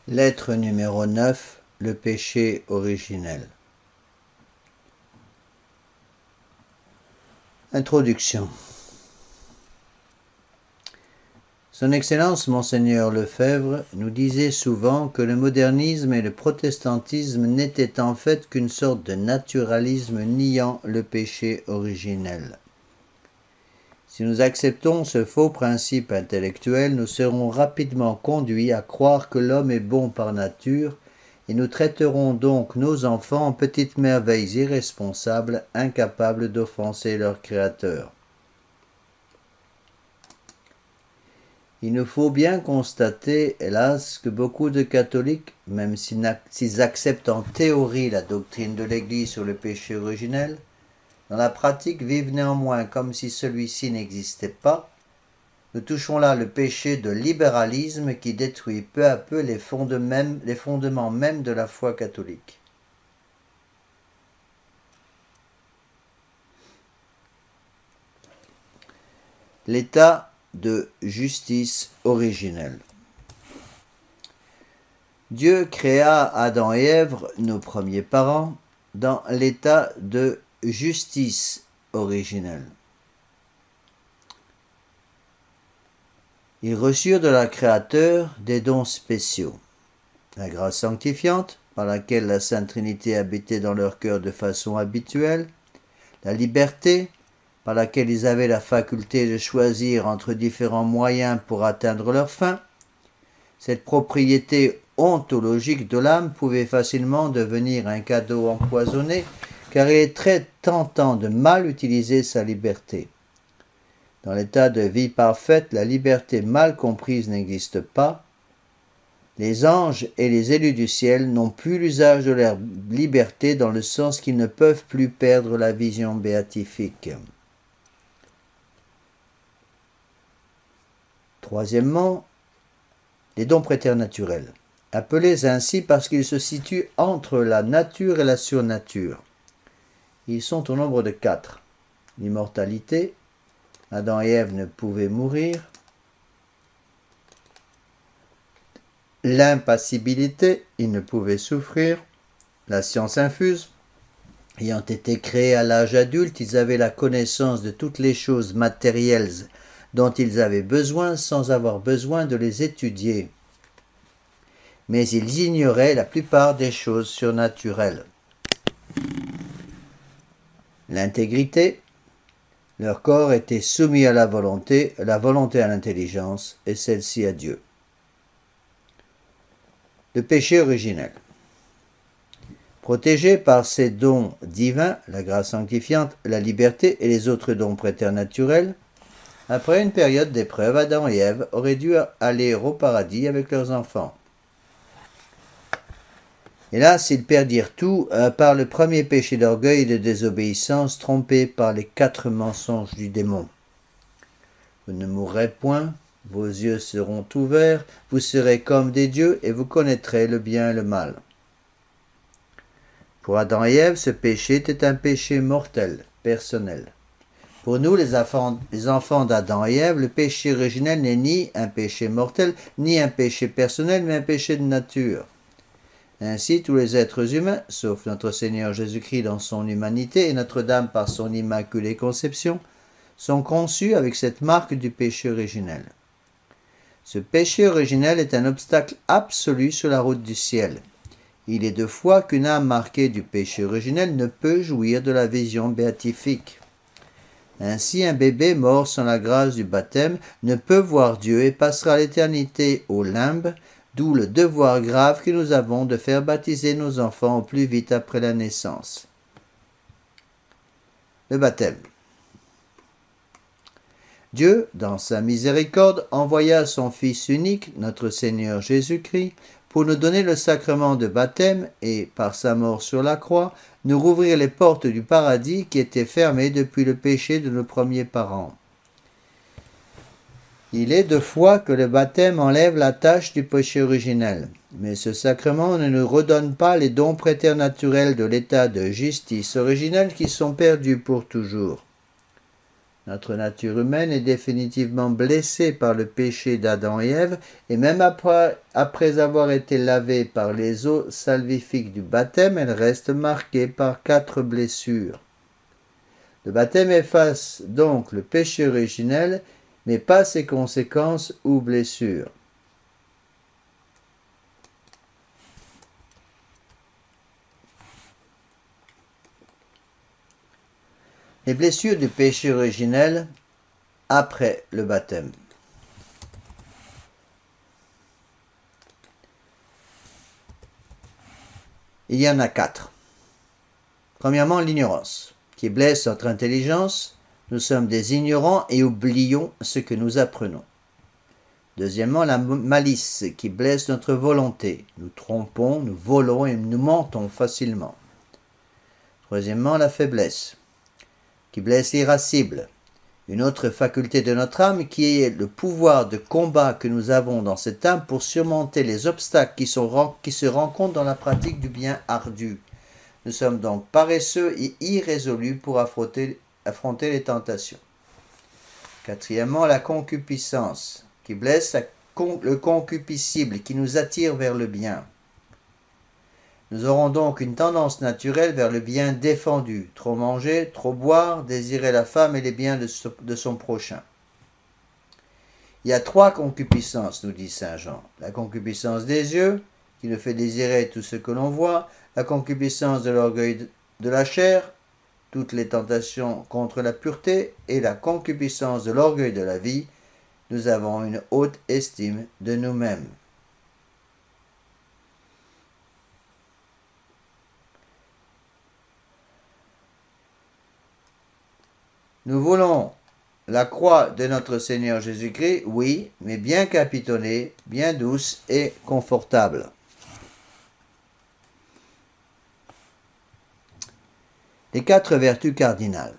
Lettre numéro 9, le péché originel. Introduction. Son Excellence Monseigneur Lefebvre nous disait souvent que le modernisme et le protestantisme n'étaient en fait qu'une sorte de naturalisme niant le péché originel. Si nous acceptons ce faux principe intellectuel, nous serons rapidement conduits à croire que l'homme est bon par nature et nous traiterons donc nos enfants en petites merveilles irresponsables, incapables d'offenser leur Créateur. Il nous faut bien constater, hélas, que beaucoup de catholiques, même s'ils acceptent en théorie la doctrine de l'Église sur le péché originel, dans la pratique vivent néanmoins comme si celui-ci n'existait pas. Nous touchons là le péché de libéralisme qui détruit peu à peu les fondements même de la foi catholique. L'état de justice originelle. Dieu créa Adam et Ève, nos premiers parents, dans l'état de justice originelle. Ils reçurent de leur Créateur des dons spéciaux. La grâce sanctifiante, par laquelle la Sainte Trinité habitait dans leur cœur de façon habituelle, la liberté, par laquelle ils avaient la faculté de choisir entre différents moyens pour atteindre leur fin. Cette propriété ontologique de l'âme pouvait facilement devenir un cadeau empoisonné, car il est très tentant de mal utiliser sa liberté. Dans l'état de vie parfaite, la liberté mal comprise n'existe pas. Les anges et les élus du ciel n'ont plus l'usage de leur liberté dans le sens qu'ils ne peuvent plus perdre la vision béatifique. Troisièmement, les dons préternaturels, appelés ainsi parce qu'ils se situent entre la nature et la surnature. Ils sont au nombre de 4. L'immortalité, Adam et Ève ne pouvaient mourir. L'impassibilité, ils ne pouvaient souffrir. La science infuse, ayant été créés à l'âge adulte, ils avaient la connaissance de toutes les choses matérielles dont ils avaient besoin sans avoir besoin de les étudier. Mais ils ignoraient la plupart des choses surnaturelles. L'intégrité, leur corps était soumis à la volonté à l'intelligence et celle-ci à Dieu. Le péché originel. Protégés par ces dons divins, la grâce sanctifiante, la liberté et les autres dons préternaturels, après une période d'épreuve, Adam et Ève auraient dû aller au paradis avec leurs enfants. Hélas, ils perdirent tout par le premier péché d'orgueil et de désobéissance, trompés par les 4 mensonges du démon. Vous ne mourrez point, vos yeux seront ouverts, vous serez comme des dieux et vous connaîtrez le bien et le mal. Pour Adam et Ève, ce péché était un péché mortel, personnel. Pour nous, les enfants d'Adam et Ève, le péché originel n'est ni un péché mortel, ni un péché personnel, mais un péché de nature. Ainsi, tous les êtres humains, sauf notre Seigneur Jésus-Christ dans son humanité et Notre-Dame par son immaculée conception, sont conçus avec cette marque du péché originel. Ce péché originel est un obstacle absolu sur la route du ciel. Il est de foi qu'une âme marquée du péché originel ne peut jouir de la vision béatifique. Ainsi, un bébé mort sans la grâce du baptême ne peut voir Dieu et passera l'éternité au limbe, d'où le devoir grave que nous avons de faire baptiser nos enfants au plus vite après la naissance. Le baptême. Dieu, dans sa miséricorde, envoya son Fils unique, notre Seigneur Jésus-Christ, pour nous donner le sacrement de baptême et, par sa mort sur la croix, nous rouvrir les portes du paradis qui étaient fermées depuis le péché de nos premiers parents. Il est de foi que le baptême enlève la tâche du péché originel, mais ce sacrement ne nous redonne pas les dons préternaturels de l'état de justice originelle qui sont perdus pour toujours. Notre nature humaine est définitivement blessée par le péché d'Adam et Ève, et même après avoir été lavée par les eaux salvifiques du baptême, elle reste marquée par 4 blessures. Le baptême efface donc le péché originel, mais pas ses conséquences ou blessures. Les blessures du péché originel après le baptême. Il y en a 4. Premièrement, l'ignorance, qui blesse notre intelligence. Nous sommes des ignorants et oublions ce que nous apprenons. Deuxièmement, la malice, qui blesse notre volonté. Nous trompons, nous volons et nous mentons facilement. Troisièmement, la faiblesse, qui blesse l'irascible, une autre faculté de notre âme qui est le pouvoir de combat que nous avons dans cette âme pour surmonter les obstacles qui se rencontrent dans la pratique du bien ardu. Nous sommes donc paresseux et irrésolus pour affronter les tentations. Quatrièmement, la concupiscence, qui blesse le concupiscible, qui nous attire vers le bien. Nous aurons donc une tendance naturelle vers le bien défendu, trop manger, trop boire, désirer la femme et les biens de son prochain. Il y a 3 concupiscences, nous dit saint Jean. La concupiscence des yeux, qui nous fait désirer tout ce que l'on voit, la concupiscence de l'orgueil de la chair, toutes les tentations contre la pureté, et la concupiscence de l'orgueil de la vie. Nous avons une haute estime de nous-mêmes. Nous voulons la croix de notre Seigneur Jésus-Christ, oui, mais bien capitonnée, bien douce et confortable. Les 4 vertus cardinales.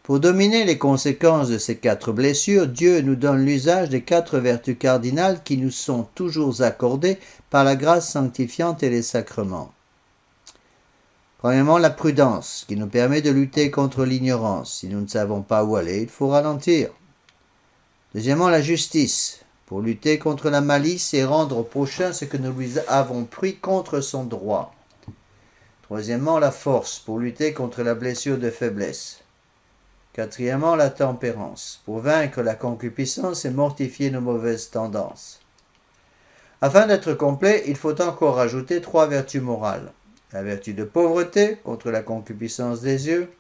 Pour dominer les conséquences de ces 4 blessures, Dieu nous donne l'usage des 4 vertus cardinales qui nous sont toujours accordées par la grâce sanctifiante et les sacrements. Premièrement, la prudence, qui nous permet de lutter contre l'ignorance. Si nous ne savons pas où aller, il faut ralentir. Deuxièmement, la justice, pour lutter contre la malice et rendre au prochain ce que nous lui avons pris contre son droit. Troisièmement, la force, pour lutter contre la blessure de faiblesse. Quatrièmement, la tempérance, pour vaincre la concupiscence et mortifier nos mauvaises tendances. Afin d'être complet, il faut encore ajouter 3 vertus morales. La vertu de pauvreté, contre la concupiscence des yeux.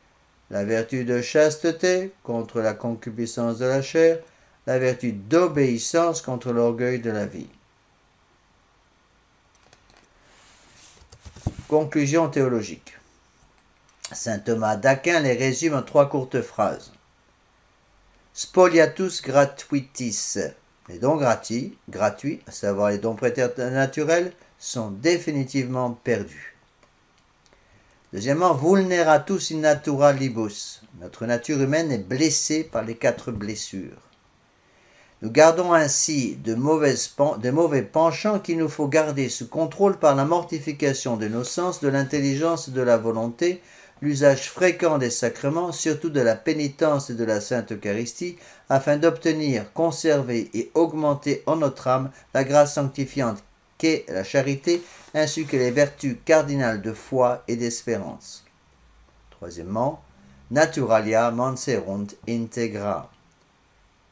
La vertu de chasteté, contre la concupiscence de la chair. La vertu d'obéissance, contre l'orgueil de la vie. Conclusion théologique. Saint Thomas d'Aquin les résume en 3 courtes phrases. Spoliatus gratuitis. Les dons gratuits, à savoir les dons préternaturels, sont définitivement perdus. Deuxièmement, vulneratus in naturalibus. Notre nature humaine est blessée par les 4 blessures. Nous gardons ainsi de mauvais penchants qu'il nous faut garder sous contrôle par la mortification de nos sens, de l'intelligence et de la volonté, l'usage fréquent des sacrements, surtout de la pénitence et de la Sainte Eucharistie, afin d'obtenir, conserver et augmenter en notre âme la grâce sanctifiante qu'est la charité, ainsi que les vertus cardinales de foi et d'espérance. Troisièmement, naturalia manserunt integra.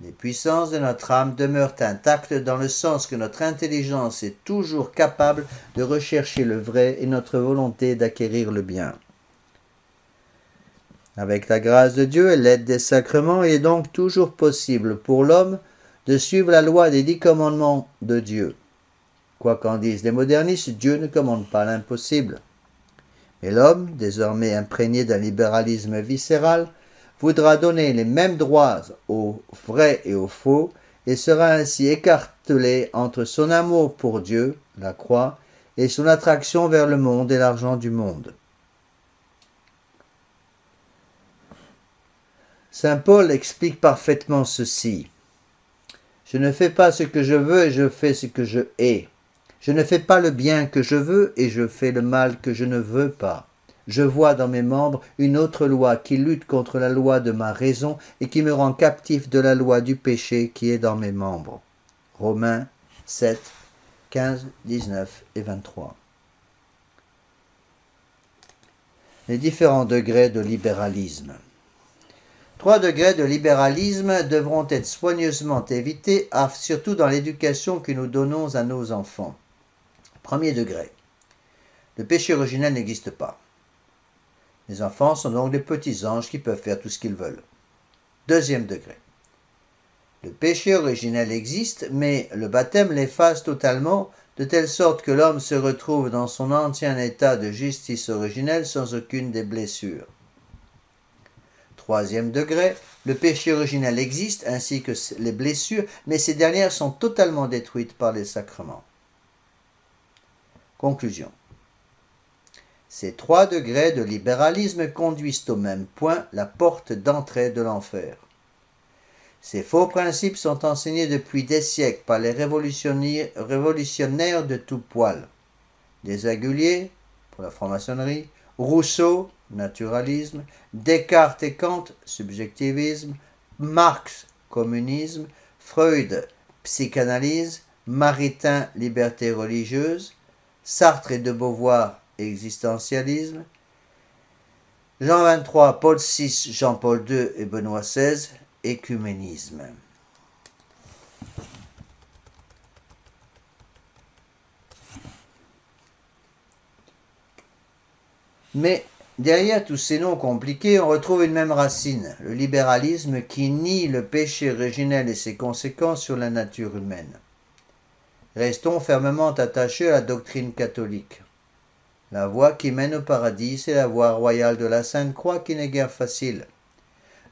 Les puissances de notre âme demeurent intactes dans le sens que notre intelligence est toujours capable de rechercher le vrai et notre volonté d'acquérir le bien. Avec la grâce de Dieu et l'aide des sacrements, il est donc toujours possible pour l'homme de suivre la loi des 10 commandements de Dieu. Quoi qu'en disent les modernistes, Dieu ne commande pas l'impossible. Mais l'homme, désormais imprégné d'un libéralisme viscéral, voudra donner les mêmes droits aux vrais et aux faux, et sera ainsi écartelé entre son amour pour Dieu, la croix, et son attraction vers le monde et l'argent du monde. Saint Paul explique parfaitement ceci. Je ne fais pas ce que je veux et je fais ce que je hais. Je ne fais pas le bien que je veux et je fais le mal que je ne veux pas. Je vois dans mes membres une autre loi qui lutte contre la loi de ma raison et qui me rend captif de la loi du péché qui est dans mes membres. Romains 7, 15, 19 et 23. Les différents degrés de libéralisme. 3 degrés de libéralisme devront être soigneusement évités, surtout dans l'éducation que nous donnons à nos enfants. Premier degré. Le péché originel n'existe pas. Les enfants sont donc des petits anges qui peuvent faire tout ce qu'ils veulent. Deuxième degré. Le péché originel existe, mais le baptême l'efface totalement, de telle sorte que l'homme se retrouve dans son ancien état de justice originelle sans aucune des blessures. Troisième degré, le péché originel existe ainsi que les blessures, mais ces dernières sont totalement détruites par les sacrements. Conclusion. Ces 3 degrés de libéralisme conduisent au même point, la porte d'entrée de l'enfer. Ces faux principes sont enseignés depuis des siècles par les révolutionnaires de tout poil. Desaguliers, pour la franc-maçonnerie, Rousseau, naturalisme, Descartes et Kant, subjectivisme, Marx, communisme, Freud, psychanalyse, Maritain, liberté religieuse, Sartre et de Beauvoir, existentialisme, Jean 23, Paul VI, Jean-Paul II et Benoît XVI, écuménisme. Mais derrière tous ces noms compliqués, on retrouve une même racine, le libéralisme qui nie le péché originel et ses conséquences sur la nature humaine. Restons fermement attachés à la doctrine catholique. La voie qui mène au paradis, c'est la voie royale de la Sainte Croix qui n'est guère facile.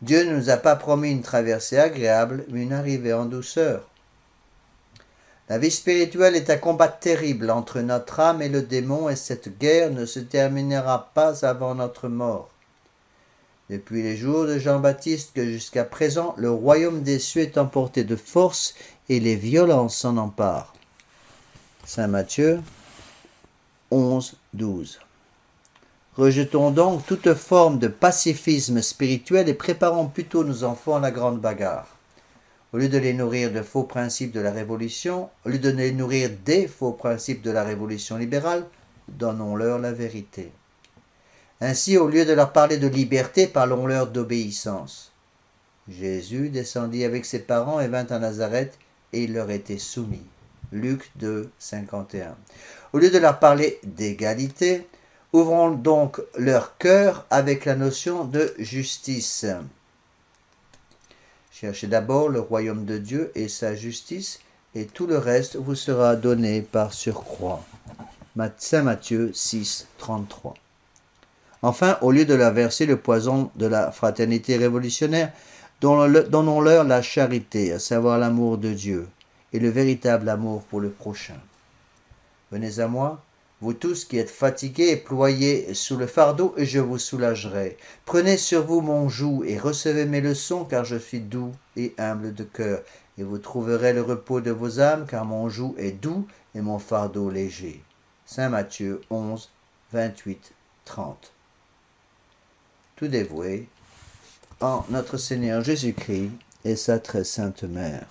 Dieu ne nous a pas promis une traversée agréable, mais une arrivée en douceur. La vie spirituelle est un combat terrible entre notre âme et le démon, et cette guerre ne se terminera pas avant notre mort. Depuis les jours de Jean-Baptiste que jusqu'à présent, le royaume des cieux est emporté de force et les violences s'en emparent. Saint Matthieu 11, 12. Rejetons donc toute forme de pacifisme spirituel et préparons plutôt nos enfants à la grande bagarre. Au lieu de les nourrir de faux principes de la Révolution, au lieu de les nourrir des faux principes de la Révolution libérale, donnons-leur la vérité. Ainsi, au lieu de leur parler de liberté, parlons-leur d'obéissance. Jésus descendit avec ses parents et vint à Nazareth, et il leur était soumis. Luc 2, 51. Au lieu de leur parler d'égalité, ouvrons donc leur cœur avec la notion de justice. Cherchez d'abord le royaume de Dieu et sa justice, et tout le reste vous sera donné par surcroît. Saint Matthieu 6, 33. Enfin, au lieu de leur verser le poison de la fraternité révolutionnaire, donnons-leur la charité, à savoir l'amour de Dieu, et le véritable amour pour le prochain. Venez à moi, vous tous qui êtes fatigués et ployés sous le fardeau, et je vous soulagerai. Prenez sur vous mon joug et recevez mes leçons, car je suis doux et humble de cœur, et vous trouverez le repos de vos âmes, car mon joug est doux et mon fardeau léger. Saint Matthieu 11, 28, 30. Tout dévoué en notre Seigneur Jésus-Christ et sa très sainte mère.